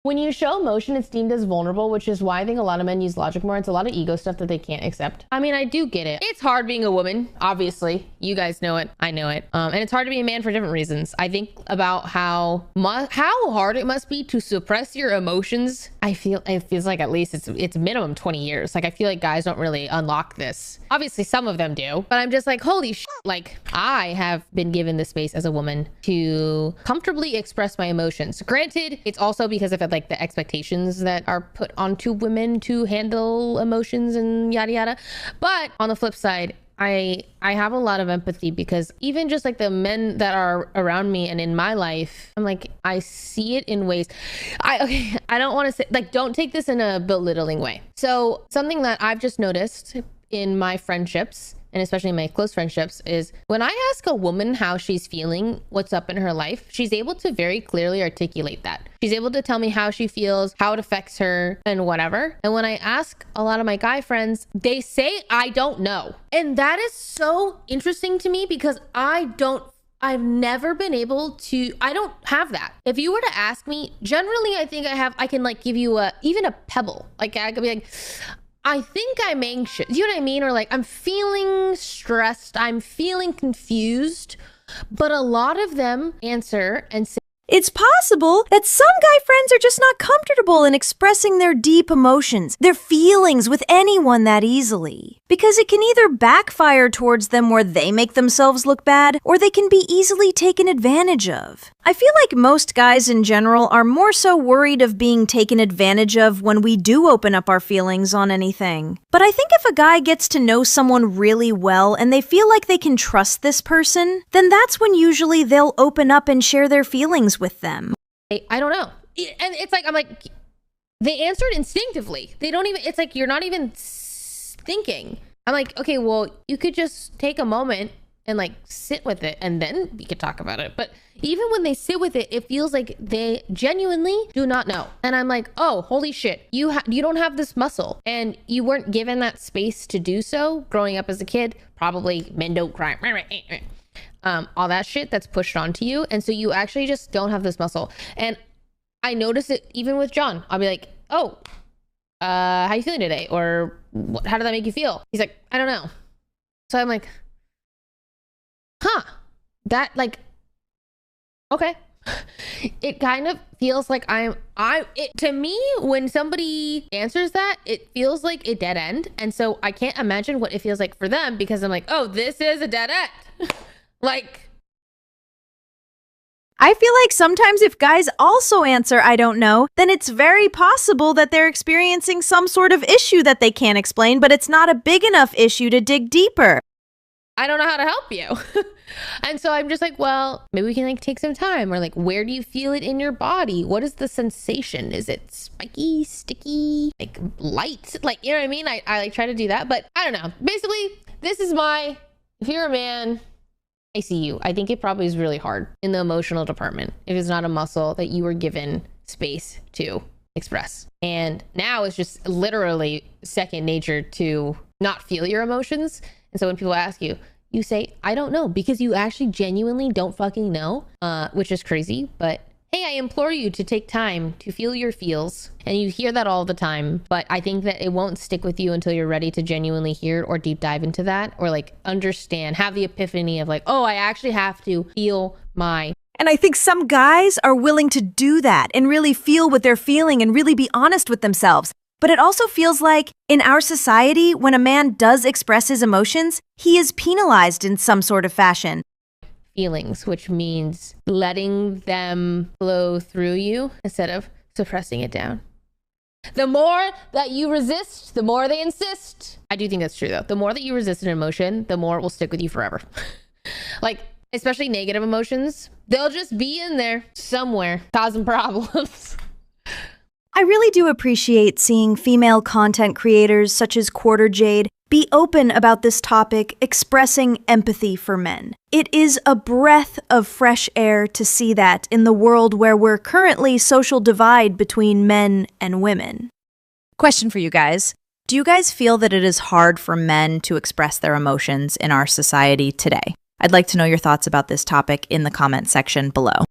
When you show emotion, it's deemed as vulnerable, which is why I think a lot of men use logic more. It's a lot of ego stuff that they can't accept. I mean, I do get it. It's hard being a woman, obviously. You guys know it. I know it. And it's hard to be a man for different reasons. I think about how hard it must be to suppress your emotions. It feels like at least it's minimum 20 years. Like, I feel like guys don't really unlock this. Obviously, some of them do, but I'm just like, holy shit. Like, I have been given the space as a woman to comfortably express my emotions. Granted, it's also because of like the expectations that are put onto women to handle emotions and yada yada. But on the flip side, I have a lot of empathy because even just like the men that are around me and in my life, I'm like, I see it in ways I don't want to say, like, don't take this in a belittling way. So something that I've just noticed in my friendships, and especially my close friendships, is when I ask a woman how she's feeling, what's up in her life, she's able to very clearly articulate that. She's able to tell me how she feels, how it affects her, and whatever. And when I ask a lot of my guy friends, they say, I don't know. And that is so interesting to me because I've never been able to, I don't have that. If you were to ask me, generally, I think I can like give you even a pebble. Like, I could be like, I think I'm anxious. You know what I mean? Or like, I'm feeling stressed. I'm feeling confused. But a lot of them answer and say, it's possible that some guy friends are just not comfortable in expressing their deep emotions, their feelings with anyone that easily. Because it can either backfire towards them where they make themselves look bad, or they can be easily taken advantage of. I feel like most guys in general are more so worried of being taken advantage of when we do open up our feelings on anything. But I think if a guy gets to know someone really well and they feel like they can trust this person, then that's when usually they'll open up and share their feelings with them. I don't know. And it's like, I'm like, they answered instinctively. They don't even, it's like, you're not even thinking. I'm like, okay, well, you could just take a moment and like sit with it and then we could talk about it. But even when they sit with it, it feels like they genuinely do not know. And I'm like, oh, holy shit, you don't have this muscle and you weren't given that space to do so growing up as a kid. Probably men don't cry. All that shit that's pushed onto you. And so you actually just don't have this muscle. And I notice it even with John. I'll be like, oh, how you feeling today? Or how did that make you feel? He's like, I don't know. So I'm like, huh, that like, okay. It kind of feels like to me, when somebody answers that, it feels like a dead end. And so I can't imagine what it feels like for them because I'm like, oh, this is a dead end. Like, I feel like sometimes if guys also answer, I don't know, then it's very possible that they're experiencing some sort of issue that they can't explain, but it's not a big enough issue to dig deeper. I don't know how to help you. And so I'm just like, well, maybe we can like take some time, or like, where do you feel it in your body? What is the sensation? Is it spiky, sticky, like light? Like, you know what I mean? I like try to do that, but I don't know. Basically, this is if you're a man, I see you. I think it probably is really hard in the emotional department if it's not a muscle that you were given space to express. And now it's just literally second nature to not feel your emotions. And so when people ask you, you say, I don't know, because you actually genuinely don't fucking know, which is crazy. But hey, I implore you to take time to feel your feels. And you hear that all the time, but I think that it won't stick with you until you're ready to genuinely hear it or deep dive into that, or like understand, have the epiphany of like, oh, I actually have to feel my. And I think some guys are willing to do that and really feel what they're feeling and really be honest with themselves. But it also feels like in our society, when a man does express his emotions, he is penalized in some sort of fashion. Feelings, which means letting them flow through you instead of suppressing it down. The more that you resist, the more they insist. I do think that's true though. The more that you resist an emotion, the more it will stick with you forever. Like, especially negative emotions, they'll just be in there somewhere causing problems. I really do appreciate seeing female content creators such as Quarter Jade be open about this topic, expressing empathy for men. It is a breath of fresh air to see that in the world where we're currently social divide between men and women. Question for you guys. Do you guys feel that it is hard for men to express their emotions in our society today? I'd like to know your thoughts about this topic in the comment section below.